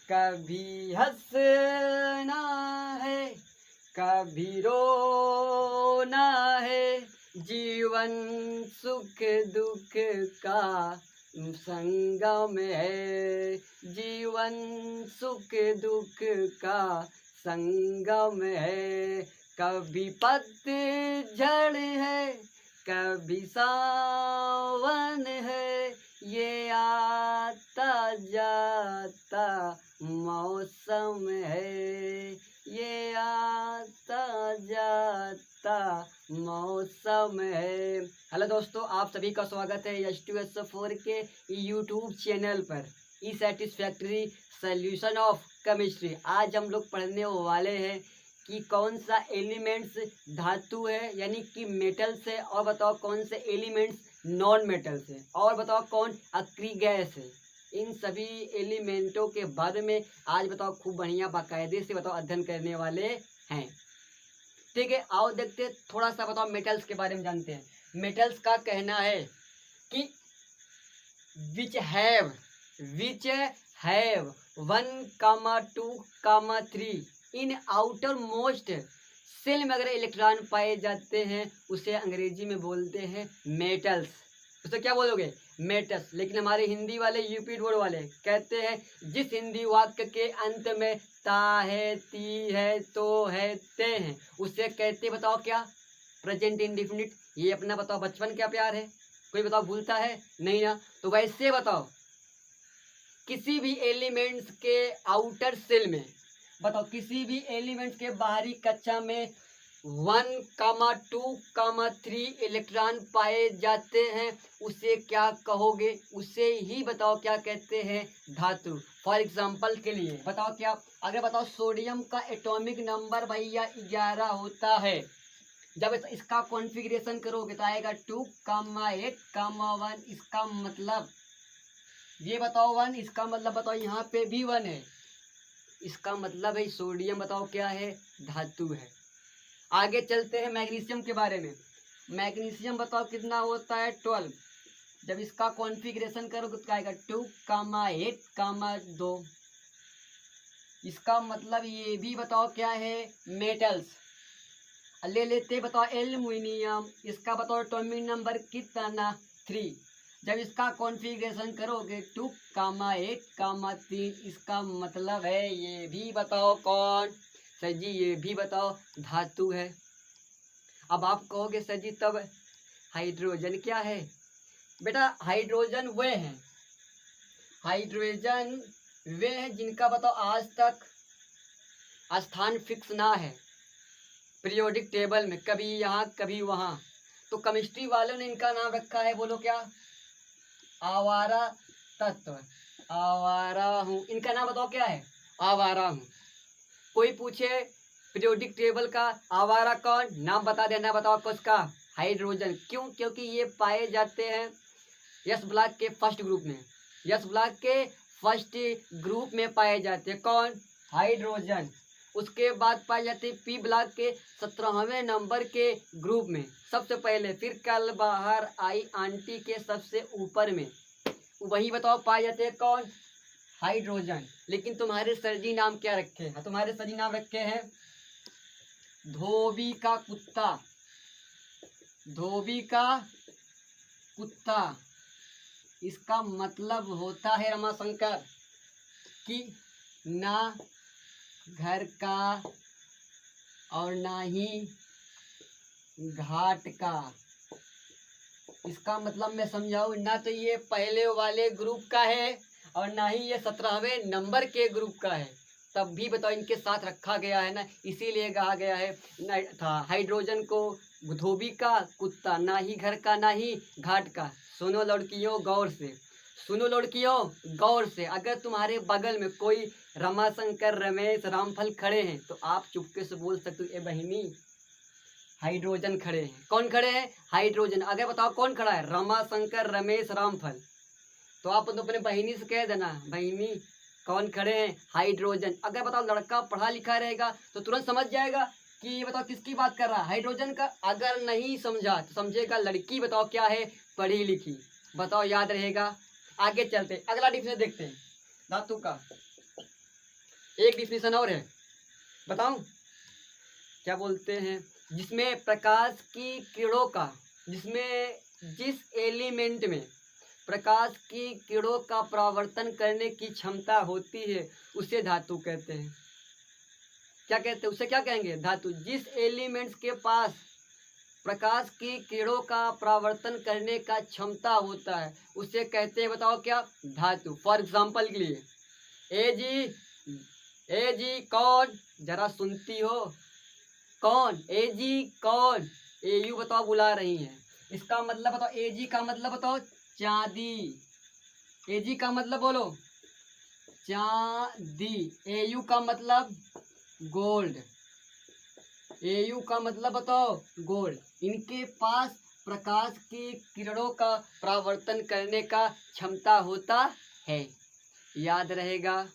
कभी हंसना है कभी रोना है, जीवन सुख दुख का संगम है, जीवन सुख दुख का संगम है। कभी पतझड़ है कभी सावन है, ये आता जाता मौसम है, ये आता जाता मौसम है। हेलो दोस्तों, आप सभी का स्वागत है H2SO4 के यूट्यूब चैनल पर ई सेटिस्फैक्ट्री सॉल्यूशन ऑफ केमिस्ट्री। आज हम लोग पढ़ने वाले हैं कि कौन सा एलिमेंट्स धातु है यानी कि मेटल्स है, और बताओ कौन से एलिमेंट्स नॉन मेटल्स है, और बताओ कौन अक्री गैस है। इन सभी एलिमेंटों के बारे में आज बताओ खूब बढ़िया बाकायदे से बताओ अध्ययन करने वाले हैं। ठीक है, आओ देखते थोड़ा सा बताओ मेटल्स के बारे में जानते हैं। मेटल्स का कहना है कि which have 1, 2, 3 in outer most cell में अगर इलेक्ट्रॉन पाए जाते हैं उसे अंग्रेजी में बोलते हैं मेटल्स। उसे क्या बोलोगे? मेटल्स। लेकिन हमारे हिंदी वाले यूपी बोर्ड वाले कहते हैं जिस हिंदी वाक्य के अंत में ता है, ती है, तो है, ते हैं उसे कहते बताओ क्या? Present indefinite. ये अपना बताओ बचपन का प्यार है, कोई बताओ भूलता है? नहीं ना। तो वैसे बताओ किसी भी एलिमेंट्स के आउटर सेल में बताओ किसी भी एलिमेंट्स के बाहरी कक्षा में 1, 2, 3 इलेक्ट्रॉन पाए जाते हैं उसे क्या कहोगे? उसे ही बताओ क्या कहते हैं? धातु। फॉर एग्जाम्पल के लिए बताओ क्या? अगर बताओ सोडियम का एटॉमिक नंबर भैया 11 होता है, जब इसका कॉन्फ़िगरेशन करोगे तो आएगा 2, 8, 1। इसका मतलब ये बताओ 1, इसका मतलब बताओ यहाँ पे भी 1 है, इसका मतलब है सोडियम बताओ क्या है? धातु है। आगे चलते हैं मैग्नीशियम के बारे में। मैग्नीशियम बताओ कितना होता है? 12। जब इसका कॉन्फ़िगरेशन करोगे तो आएगा 2, 8, 2। इसका मतलब ये भी बताओ क्या है? मेटल्स। ले लेते बताओ एल्युमिनियम, इसका बताओ एटॉमिक नंबर कितना? 3। जब इसका कॉन्फ़िगरेशन करोगे 2, 8, 3, इसका मतलब है ये भी बताओ कौन? सर जी ये भी बताओ धातु है। अब आप कहोगे सर जी तब हाइड्रोजन क्या है? बेटा हाइड्रोजन वे हैं, हाइड्रोजन वे हैं जिनका बताओ आज तक स्थान फिक्स ना है पीरियोडिक टेबल में, कभी यहाँ कभी वहाँ। तो केमिस्ट्री वालों ने इनका नाम रखा है, बोलो क्या? आवारा तत्व। आवारा हूँ, इनका नाम बताओ क्या है? आवारा हूँ। कोई पूछे पीरियोडिक टेबल का आवारा कौन, नाम बता देना। बताओ आपको उसका हाइड्रोजन। क्यों? क्योंकि ये पाए जाते हैं यस ब्लॉक के फर्स्ट ग्रुप में, यस ब्लॉक के फर्स्ट ग्रुप में पाए जाते हैं कौन? हाइड्रोजन। उसके बाद पाए जाते हैं पी ब्लॉक के 17वें नंबर के ग्रुप में सबसे पहले, फिर कल बाहर आई आंटी के सबसे ऊपर में, वही बताओ पाए जाते हैं कौन? हाइड्रोजन। लेकिन तुम्हारे सर जी नाम क्या रखे हैं? तुम्हारे सर जी नाम रखे हैं धोबी का कुत्ता। धोबी का कुत्ता, इसका मतलब होता है रमाशंकर कि ना घर का और ना ही घाट का। इसका मतलब मैं समझाऊं, ना तो ये पहले वाले ग्रुप का है और ना ही ये 17वें नंबर के ग्रुप का है। तब भी बताओ इनके साथ रखा गया है ना, इसीलिए कहा गया है था हाइड्रोजन को धोबी का कुत्ता, ना ही घर का ना ही घाट का। सुनो लड़कियों गौर से, सुनो लड़कियों गौर से, अगर तुम्हारे बगल में कोई रमाशंकर, रमेश, रामफल खड़े हैं तो आप चुपके से बोल सकते हो ए बहिनी हाइड्रोजन खड़े हैं। कौन खड़े हैं? हाइड्रोजन। अगर बताओ कौन खड़ा है? रमाशंकर, रमेश, रामफल। तो आप तो अपने बहिनी से कह देना बहिनी कौन खड़े हैं? हाइड्रोजन। अगर बताओ लड़का पढ़ा लिखा रहेगा तो तुरंत समझ जाएगा कि ये बताओ किसकी बात कर रहा है? हाइड्रोजन का। अगर नहीं समझा तो समझेगा लड़की बताओ क्या है? पढ़ी लिखी। बताओ याद रहेगा। आगे चलते अगला डिफिनेशन देखते हैं धातु का। एक डिफिनेशन और है, बताऊं क्या बोलते हैं, जिसमें प्रकाश की किरणों का, जिसमें जिस एलिमेंट में प्रकाश की किरणों का परावर्तन करने की क्षमता होती है उसे धातु कहते हैं। क्या कहते हैं, उसे क्या कहेंगे, धातु। जिस एलिमेंट्स के पास प्रकाश की किरणों का परावर्तन करने का क्षमता होता है उसे कहते हैं, बताओ क्या, धातु। फॉर एग्जाम्पल के लिए ए जी कौन, जरा सुनती हो, कौन, ए जी कौन, ए यू बताओ बुला रही है, इसका मतलब बताओ, ए जी का मतलब बताओ चांदी, ए जी का मतलब बोलो चांदी, ए यू का मतलब गोल्ड, ए यू का मतलब बताओ गोल्ड। इनके पास प्रकाश की किरणों का परावर्तन करने का क्षमता होता है। याद रहेगा,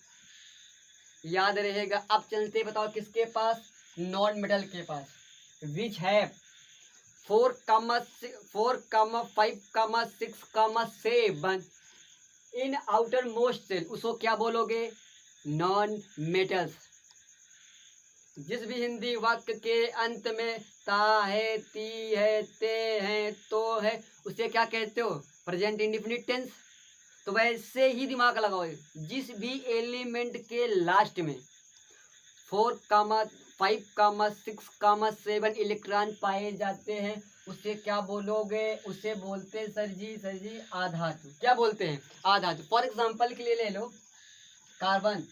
याद रहेगा। अब चलते बताओ किसके पास, नॉन मेटल के पास, विच है 4, 5, 6, 7 इन आउटर मोस्ट सेल, उसको क्या बोलोगे, नॉन मेटल्स। जिस भी हिंदी वाक्य के अंत में ता है, ती है, ते है, तो है, उसे क्या कहते हो, प्रेजेंट इंडेफिनिट टेंस। तो वैसे ही दिमाग लगाओ, जिस भी एलिमेंट के लास्ट में 4, 5, 6, 7 इलेक्ट्रॉन पाए जाते हैं उसे क्या बोलोगे, उसे बोलते हैं सर जी आधातु। क्या बोलते हैं, आधातु। फॉर एग्जांपल के लिए ले लो कार्बन,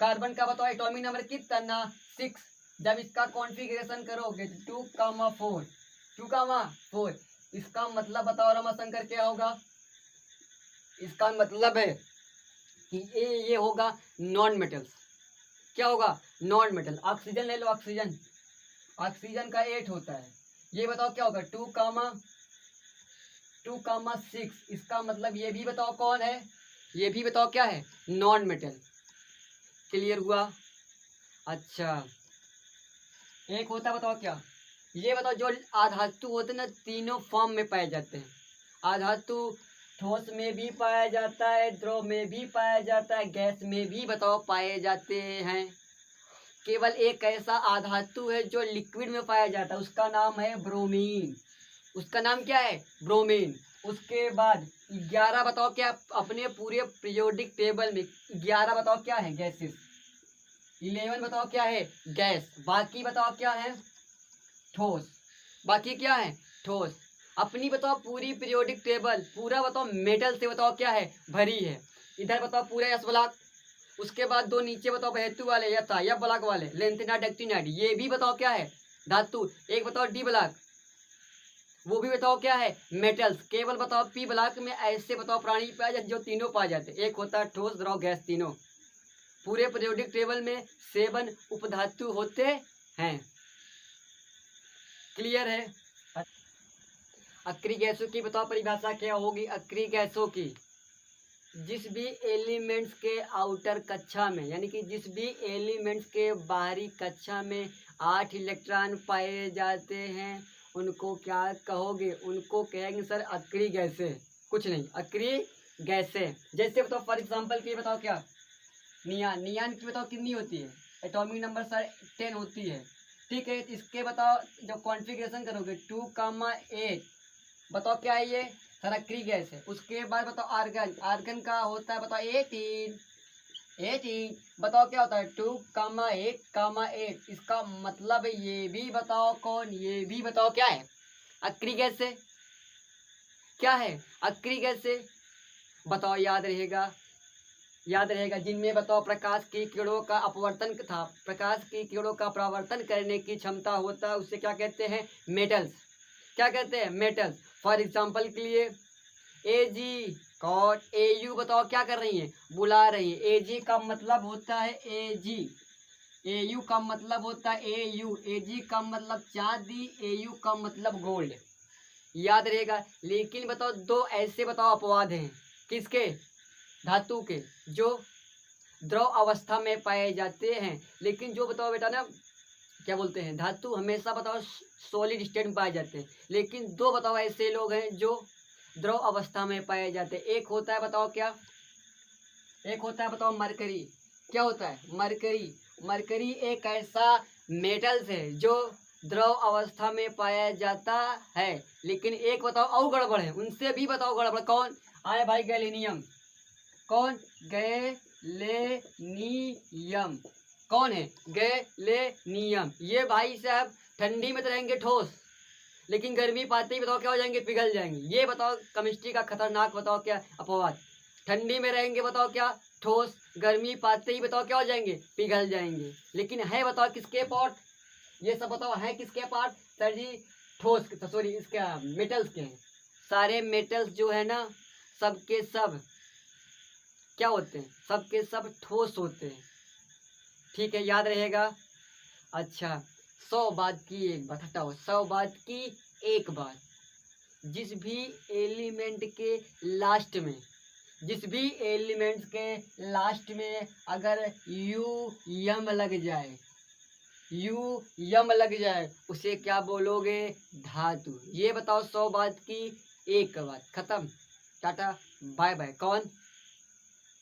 कार्बन का बताओ एटॉमिक नंबर कितना, 6। जब इसका कॉन्फ़िगरेशन करोगे 2, 4, इसका मतलब बताओ रमाशंकर क्या होगा, इसका मतलब है कि ये होगा नॉन मेटल्स। क्या होगा, नॉन मेटल। ऑक्सीजन ले लो, ऑक्सीजन, ऑक्सीजन का 8 होता है, ये बताओ क्या होगा, 2, 6, इसका मतलब ये भी बताओ कौन है, ये भी बताओ क्या है, नॉन मेटल। क्लियर हुआ। अच्छा, एक होता बताओ क्या, ये बताओ जो आधातु होते हैं ना, तीनों फॉर्म में पाए जाते हैं। आधातु ठोस में भी पाया जाता है, द्रव में भी पाया जाता है, गैस में भी बताओ पाए जाते हैं। केवल एक ऐसा आधातु है जो लिक्विड में पाया जाता है, उसका नाम है ब्रोमीन। उसका नाम क्या है, ब्रोमीन। उसके बाद 11 बताओ क्या, अपने पूरे पीरियोडिक टेबल में 11 बताओ क्या है, गैसेस। 11 बताओ क्या है, गैस। बाकी बताओ क्या है, ठोस। बाकी क्या है, ठोस। अपनी बताओ पूरी पीरियोडिक टेबल पूरा बताओ मेटल से बताओ क्या है, भरी है। इधर बताओ पूरा एस ब्लॉक, उसके बाद 2 नीचे बताओ हेतु वाले यथा या ब्लॉक वाले लेंथेनाइड एक्टिनाइड, ये भी बताओ क्या है, धातु। एक बताओ डी ब्लॉक, वो भी बताओ क्या है, मेटल्स। केवल बताओ पी ब्लॉक में ऐसे बताओ प्राणी पाए जाते जो तीनों पाए जाते, एक होता है ठोस, द्रव, गैस, तीनों। पूरे पीरियोडिक टेबल में 7 उपधातु होते हैं। क्लियर है। अक्रिय गैसों की बताओ परिभाषा क्या होगी, अक्रिय गैसों की, जिस भी एलिमेंट्स के आउटर कक्षा में, यानी कि जिस भी एलिमेंट्स के बाहरी कक्षा में 8 इलेक्ट्रॉन पाए जाते हैं उनको क्या कहोगे, उनको कहेंगे सर अक्रिय गैसें, कुछ नहीं, अक्रिय गैसें। जैसे बताओ फॉर एग्जांपल के बताओ क्या, नियान, नियान की बताओ कितनी होती है, एटॉमिक नंबर सर 10 होती है, ठीक है। इसके बताओ जब कॉन्फ़िगरेशन करोगे 2, 8 बताओ क्या है, ये सर अक्रिय गैस है। उसके बाद बताओ आर्गन, आर्गन का होता है बताओ 18 बताओ क्या होता है, 2, 8, इसका मतलब ये भी बताओ कौन, ये भी बताओ क्या है, अक्रिय गैस है। क्या है, अक्रिय गैस है। बताओ, याद रहेगा, याद रहेगा। जिनमें बताओ प्रकाश की किरणों का अपवर्तन था, प्रकाश की किरणों का परावर्तन करने की क्षमता होता है, उसे क्या कहते हैं, मेटल्स। क्या कहते हैं, मेटल्स। फॉर एग्जांपल के लिए ए जी कॉट, ए यू बताओ क्या कर रही है, बुला रही है। ए जी का मतलब होता है ए जी, ए यू का मतलब होता है ए यू, ए जी का मतलब चांदी, ए यू का मतलब गोल्ड। याद रहेगा। लेकिन बताओ 2 ऐसे बताओ अपवाद हैं, किसके, धातु के, जो द्रव अवस्था में पाए जाते हैं। लेकिन जो बताओ बेटा ना, क्या बोलते हैं, धातु हमेशा बताओ सॉलिड स्टेट में पाए जाते हैं। लेकिन 2 बताओ ऐसे लोग हैं जो द्रव अवस्था में पाए जाते हैं। एक होता है बताओ क्या, एक होता है बताओ मरकरी, क्या होता है? मरकरी। मरकरी एक ऐसा मेटल्स है जो द्रव अवस्था में पाया जाता है। लेकिन एक बताओ और गड़बड़ है, उनसे भी बताओ गड़बड़। कौन आए भाई? गैलेनियम। कौन? गैलेनियम। कौन है? गैलेनियम। ये भाई साहब ठंडी में तो रहेंगे ठोस, लेकिन गर्मी पाते ही बताओ क्या हो जाएंगे? पिघल जाएंगे। ये बताओ केमिस्ट्री का खतरनाक बताओ क्या अपवाद। ठंडी में रहेंगे बताओ क्या? ठोस। गर्मी पाते ही बताओ क्या हो जाएंगे? पिघल जाएंगे। लेकिन है बताओ किसके पार्ट? ये सब बताओ है किसके पार्ट? सर जी ठोस, सॉरी इसका मेटल्स के हैं। सारे मेटल्स जो है ना, सबके सब क्या होते हैं? सबके सब ठोस होते हैं। ठीक है, याद रहेगा। अच्छा, 100 बात की एक बात, हटाओ 100 बात की एक बात। जिस भी एलिमेंट के लास्ट में, जिस भी एलिमेंट के लास्ट में अगर यू यम लग जाए, यू यम लग जाए, उसे क्या बोलोगे? धातु। ये बताओ 100 बात की एक बात। खत्म, टाटा बाय बाय। कौन?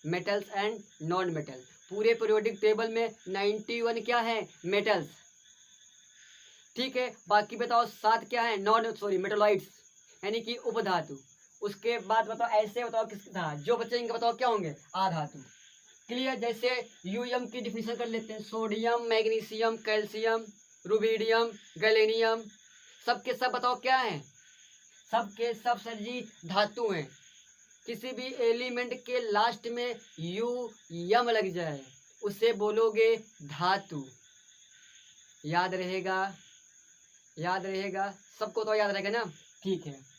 Metals and non metal. पूरे पीरियोडिक टेबल में 91 क्या है? मेटल्स। ठीक है, बाकी बताओ 7 क्या है? नॉन सॉरी मेटोलाइट्स, यानी कि उपधातु। उसके बाद बताओ ऐसे बताओ किस था जो बचेंगे बताओ क्या होंगे? आधातु। क्लियर? जैसे यूएम की डिफिनेशन कर लेते हैं। सोडियम, मैग्नीशियम, कैल्शियम, रुबिडियम, गैलेनियम, सबके सब बताओ क्या है? सबके सब सर जी धातु हैं। किसी भी एलिमेंट के लास्ट में यू यम लग जाए, उसे बोलोगे धातु। याद रहेगा? याद रहेगा सबको? तो याद रहेगा ना? ठीक है।